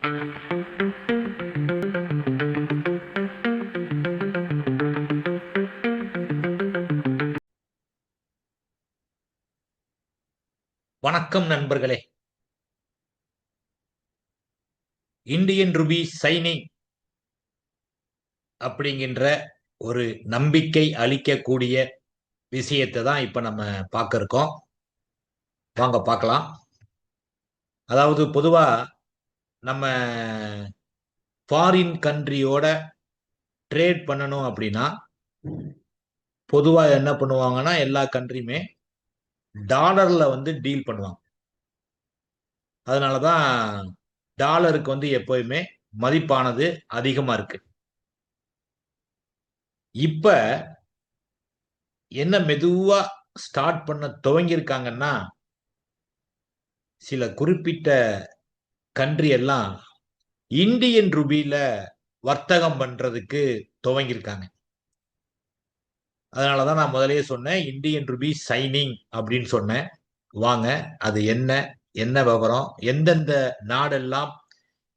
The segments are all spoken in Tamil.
வணக்கம் நண்பர்களே. இந்தியன் ருபி சைனிங் அப்படிங்கின்ற ஒரு நம்பிக்கை அளிக்கக்கூடிய விஷயத்தை தான் இப்ப நம்ம பார்க்க இருக்கோம். வாங்க பார்க்கலாம். அதாவது பொதுவா நம்ம ஃபாரின் கண்ட்ரியோட ட்ரேட் பண்ணணும் அப்படின்னா பொதுவா என்ன பண்ணுவாங்கன்னா எல்லா கண்ட்ரியுமே டாலர்ல டீல் பண்ணுவாங்க. அதனாலதான் டாலருக்கு எப்பவுமே மதிப்பானது அதிகமா இருக்கு. இப்ப என்ன மெதுவா ஸ்டார்ட் பண்ண துவங்கியிருக்காங்கன்னா, சில குறிப்பிட்ட கண்ட்ரி எல்லாம் இந்தியன் ருபியில வர்த்தகம் பண்றதுக்கு துவங்கியிருக்காங்க. அதனாலதான் நான் முதல்லயே சொன்னேன், இந்தியன் ருபி சைனிங் அப்படின்னு சொன்னேன். வாங்க, அது என்ன என்ன விவரம், எந்தெந்த நாடெல்லாம்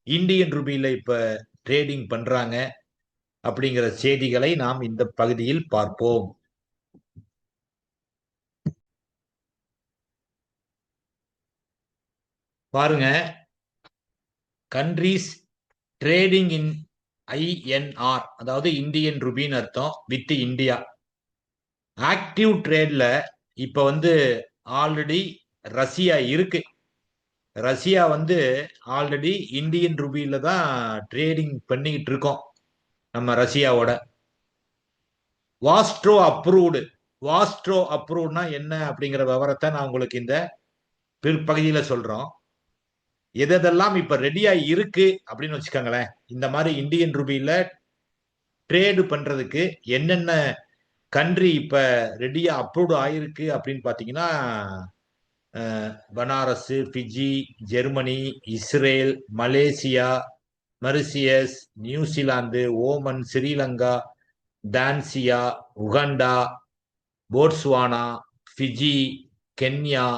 இந்தியன் ருபியில இப்ப ட்ரேடிங் பண்றாங்க அப்படிங்கிற செய்திகளை நாம் இந்த பகுதியில் பார்ப்போம். பாருங்க, கண்ட்ரிஸ் ட்ரேடிங் இன் INR, அதாவது இந்தியன் ருபின்னு அர்த்தம், வித் இந்தியா. ஆக்டிவ் ட்ரேட்ல இப்ப ஆல்ரெடி ரஷ்யா இருக்கு. ரஷ்யா ஆல்ரெடி இந்தியன் ருபியில தான் ட்ரேடிங் பண்ணிக்கிட்டு இருக்கோம் நம்ம ரஷ்யாவோட. வாஸ்ட்ரோ அப்ரூவ்ட்னா என்ன அப்படிங்கிற விவரத்தை நான் உங்களுக்கு இந்த பிற்பகுதியில சொல்றோம். எதெல்லாம் இப்ப ரெடியா இருக்கு அப்படின்னு வச்சுக்கோங்களேன். இந்த மாதிரி இந்தியன் ருபியில ட்ரேடு பண்றதுக்கு என்னென்ன கண்ட்ரி இப்ப ரெடியா அப்ரூவ்டு ஆயிருக்கு அப்படின்னு பாத்தீங்கன்னா, Banaras, Fiji, Germany, Israel, Malaysia, Mauritius, New Zealand, Oman, Sri Lanka, Tanzania, Uganda, Botswana, Fiji, Kenya,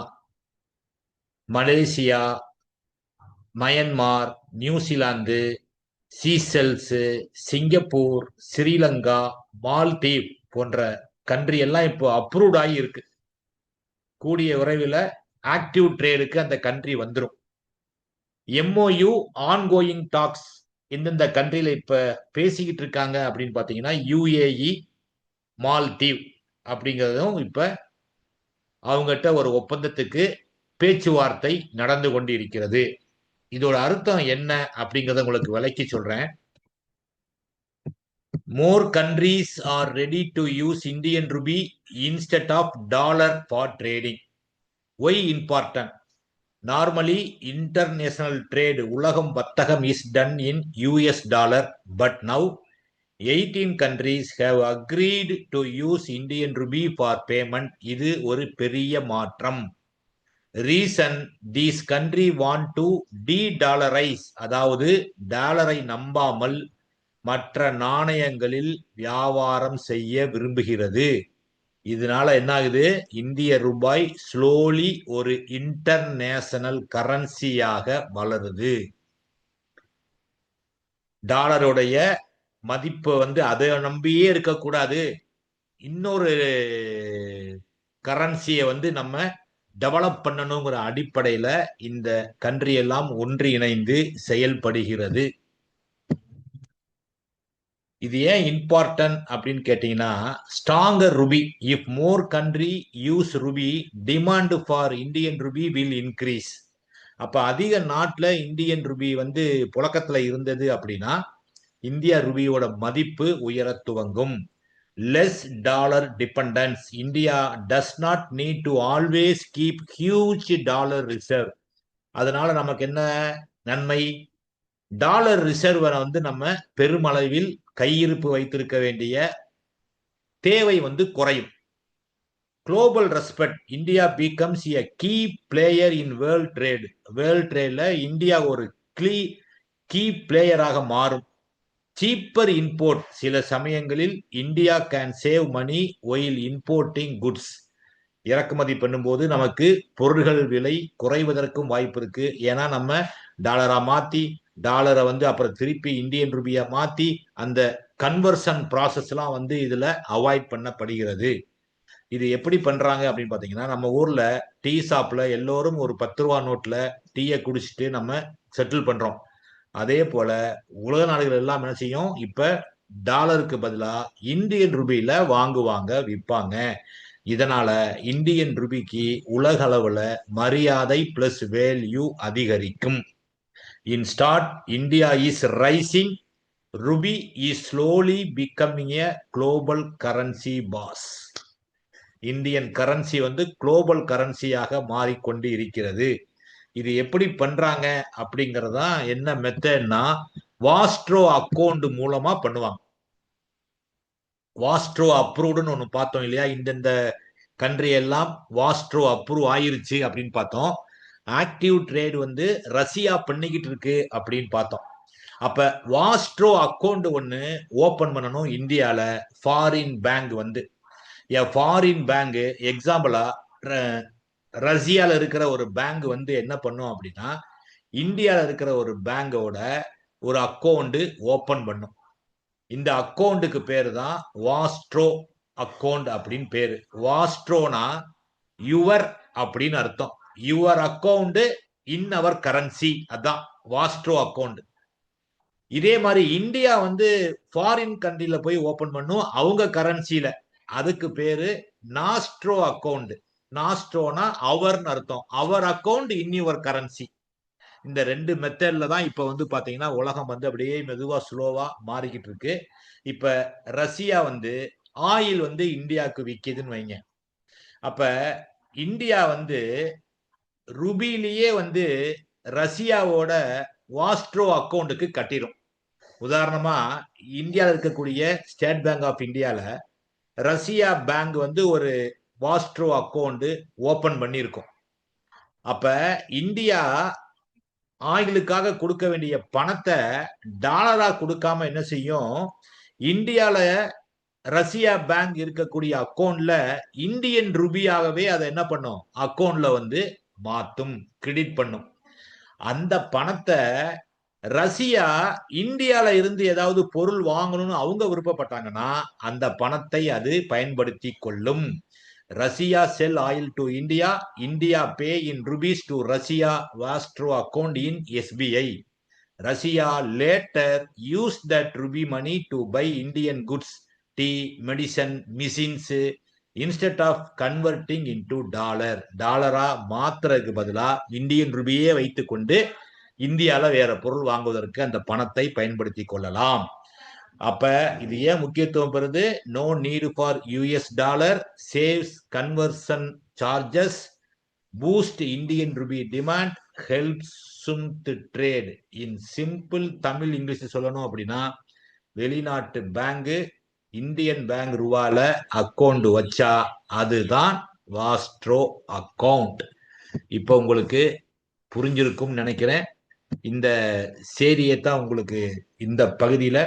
Malaysia, Myanmar, New Zealand, Seychelles, Singapore, Sri Lanka, Maldive போன்ற கண்ட்ரி எல்லாம் இப்போ அப்ரூவ்ட் ஆகி இருக்கு. கூடிய விரைவில் ஆக்டிவ் ட்ரேடுக்கு அந்த கண்ட்ரி வந்துடும். MOU ஆன்கோயிங் டாக்ஸ் எந்தெந்த கண்ட்ரியில இப்ப பேசிக்கிட்டு இருக்காங்க அப்படின்னு பாத்தீங்கன்னா, UAE, மால்தீவ் அப்படிங்கிறதும் இப்ப அவங்ககிட்ட ஒரு ஒப்பந்தத்துக்கு பேச்சுவார்த்தை நடந்து கொண்டு இருக்கிறது. இதோட அர்த்தம் என்ன அப்படிங்கறத உங்களுக்கு விளக்கி சொல்றேன். More countries are ready to use Indian rupee instead of dollar for trading. Why important? Normally, international trade, உலகம் வர்த்தகம் is done in US dollar, but now 18 countries have agreed to use Indian rupee for payment. இது ஒரு பெரிய மாற்றம். Reason, these country want to de-dollarize, அதாவது டாலரை நம்பாமல் மற்ற நாணயங்களில் வியாபாரம் செய்ய விரும்புகிறது. இதனால என்ன ஆகுது? இந்திய ரூபாய் ஸ்லோலி ஒரு இன்டர்நேஷனல் கரன்சியாக வளருது. டாலருடைய மதிப்பு அதை நம்பியே இருக்கக்கூடாது. இன்னொரு கரன்சியை நம்ம டெவலப் பண்ணணுங்கிற அடிப்படையில இந்த கண்ட்ரி எல்லாம் ஒன்றிணைந்து செயல்படுகிறது. இது ஏன் இம்பார்ட்டன்ட் அப்படின்னு கேட்டீங்கன்னா, stronger rupee, if more country use rupee, demand for Indian rupee will increase. அப்ப அதிக நாட்டில் இந்தியன் ருபி புழக்கத்துல இருந்தது அப்படின்னா இந்தியா ருபியோட மதிப்பு உயர துவங்கும். Less dollar dependence, India does not need to always keep huge dollar reserve. அதனால நமக்கு என்ன நன்மை? டாலர் ரிசர்வரை நம்ம பெருமளவில் கையிருப்பு வைத்திருக்க வேண்டிய தேவை குறையும். Global respect, India becomes a key player in world trade. World ட்ரேட்ல இந்தியா ஒரு கீ பிளேயராக மாறும். சீப்பர் இம்போர்ட், சில சமயங்களில் India can save money while importing goods. இறக்குமதி பண்ணும்போது நமக்கு பொருள்கள் விலை குறைவதற்கும் வாய்ப்பு இருக்கு. ஏன்னா நம்ம டாலரா மாத்தி டாலரை வந்து அப்புறம் திருப்பி இந்தியன் ரூபியா மாத்தி அந்த கன்வர்ஷன் ப்ராசஸ் எல்லாம் வந்து இதுல அவாய்ட் பண்ணப்படுகிறது. இது எப்படி பண்றாங்க அப்படின்னு பாத்தீங்கன்னா, நம்ம ஊர்ல டீ ஷாப்ல எல்லோரும் ஒரு 10 ரூபா நோட்ல டீயை குடிச்சிட்டு நம்ம செட்டில் பண்றோம். அதே போல உலக நாடுகள் எல்லாம் என்ன செய்யும், இப்ப டாலருக்கு பதிலா இந்தியன் ரூபியில வாங்குவாங்க, விற்பாங்க. இதனால இந்தியன் ரூபிக்கு உலக அளவுல மரியாதை பிளஸ் வேல்யூ அதிகரிக்கும். In short India is rising, rupee is slowly becoming a global currency boss. Indian currency வந்து குளோபல் கரன்சியாக மாறிக்கொண்டு இருக்கிறது. இது எப்படி பண்றாங்க அப்படிங்கறதா என்ன மெத்தட்னா, வாஸ்ட்ரோ அக்கௌண்ட் மூலமா பண்ணுவாங்க. வாஸ்ட்ரோ அப்ரூவ்டுன்னு ஒண்ணு பார்த்தோம் இல்லையா, இந்தந்த கண்ட்ரி எல்லாம் வாஸ்ட்ரோ அப்ரூவ் ஆயிருச்சு அப்படின்னு பார்த்தோம். ஆக்டிவ் ட்ரேட் வந்து ரஷ்யா பண்ணிக்கிட்டு இருக்கு அப்படின்னு பார்த்தோம். அப்ப வாஸ்ட்ரோ அக்கௌண்ட் ஒண்ணு ஓபன் பண்ணணும் இந்தியால. ஃபாரின் பேங்க் வந்து ஃபாரின் பேங்க் எக்ஸாம்பிளா ரஷ்யால இருக்கிற ஒரு பேங்க் வந்து என்ன பண்ணும் அப்படின்னா, இந்தியால இருக்கிற ஒரு பேங்கோட ஒரு அக்கௌண்ட் ஓபன் பண்ணும். இந்த அக்கௌண்ட்டுக்கு பேரு தான் வாஸ்ட்ரோ அக்கௌண்ட் அப்படின்னு பேரு. வாஸ்ட்ரோனா யுவர் அப்படின்னு அர்த்தம். Your account in our currency, அதான் வாஸ்ட்ரோ அக்கௌண்ட். இதே மாதிரி இந்தியா வந்து ஃபாரின் கண்ட்ரில போய் ஓபன் பண்ணும் அவங்க கரன்சில. அதுக்கு பேரு நாஸ்ட்ரோ அக்கௌண்ட். நாஸ்ட்ரோனா அவர்னு அர்த்தம். அவர் அக்கௌண்ட் இன் யுவர் கரன்சி. இந்த ரெண்டு மெத்தட்ல தான் இப்ப வந்து பாத்தீங்கன்னா உலகம் வந்து அப்படியே மெதுவா ஸ்லோவா மாறிக்கிட்டு இருக்கு. இப்ப ரஷ்யா வந்து ஆயில் வந்து இந்தியாவுக்கு விக்குதுன்னு வைங்க. அப்ப இந்தியா வந்து ரூபிலேயே வந்து ரஷ்யாவோட வாஸ்ட்ரோ அக்கௌண்ட்டுக்கு கட்டிடும். உதாரணமா இந்தியாவில் இருக்கக்கூடிய ஸ்டேட் பேங்க் ஆஃப் இந்தியால ரஷ்யா பேங்க் வந்து ஒரு வாஸ்ட்ரோ அக்கௌண்ட் ஓபன் பண்ணியிருக்கும். அப்ப இந்தியா ஆயிலுக்காக கொடுக்க வேண்டிய பணத்தை டாலரா கொடுக்காம என்ன செய்யும், இந்தியால ரஷ்யா பேங்க் இருக்கக்கூடிய அக்கௌண்ட்ல இந்தியன் ரூபியாகவே அதை என்ன பண்ணும், அக்கௌண்ட்ல வந்து மாத்தும், கிரெடிட் பண்ணும். அந்த பணத்தை ரஷ்யா இந்தியால இருந்து ஏதாவது பொருள் வாங்கணும்னு அவங்க விருப்பப்பட்டாங்கன்னா அந்த பணத்தை அது பயன்படுத்தி கொள்ளும். Russia sell oil to India, India pay in rupees to Russia vostro account in SBI. Russia later use that rupee money to buy Indian goods, tea, medicine, machines instead of converting into dollar. டாலரா மாத்துறதுக்கு பதிலா இந்தியன் ரூபியே வைத்துக்கொண்டு இந்தியால வேற பொருள் வாங்குவதற்கு அந்த பணத்தை பயன்படுத்தி கொள்ளலாம். அப்ப இது ஏன் முக்கியத்துவம் பெறுது? No need for US dollar, saves conversion charges, boost Indian rupee demand, helps trade. In simple Tamil English சொல்லணும் அப்படின்னா, வெளிநாட்டு பேங்க் இந்தியன் பேங்க் ரூபால அக்கௌண்ட் வச்சா அதுதான் வாஸ்ட்ரோ அக்கௌண்ட். இப்போ உங்களுக்கு புரிஞ்சிருக்கும் நினைக்கிறேன். இந்த செய்தியை தான் உங்களுக்கு இந்த பகுதியில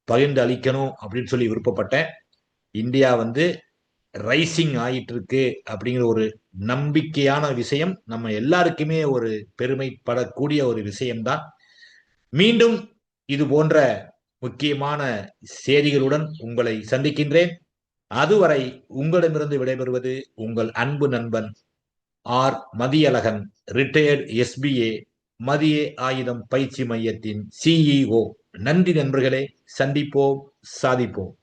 பகிர்ந்து அளிக்கணும் அப்படின்னு சொல்லி விருப்பப்பட்டேன். இந்தியா வந்து ரைசிங் ஆயிட்டு இருக்கு அப்படிங்கிற ஒரு நம்பிக்கையான விஷயம் நம்ம எல்லாருக்குமே ஒரு பெருமைப்படக்கூடிய ஒரு விஷயம்தான். மீண்டும் இது போன்ற முக்கியமான செய்திகளுடன் உங்களை சந்திக்கின்றேன். அதுவரை உங்களிடமிருந்து விடைபெறுவது உங்கள் அன்பு நண்பன் ஆர் மதியழகன், ரிட்டையர்டு SBA மதிய ஆயுதம் பயிற்சி மையத்தின் CEO. நன்றி நண்பர்களே, சந்திப்போம், சாதிப்போம்.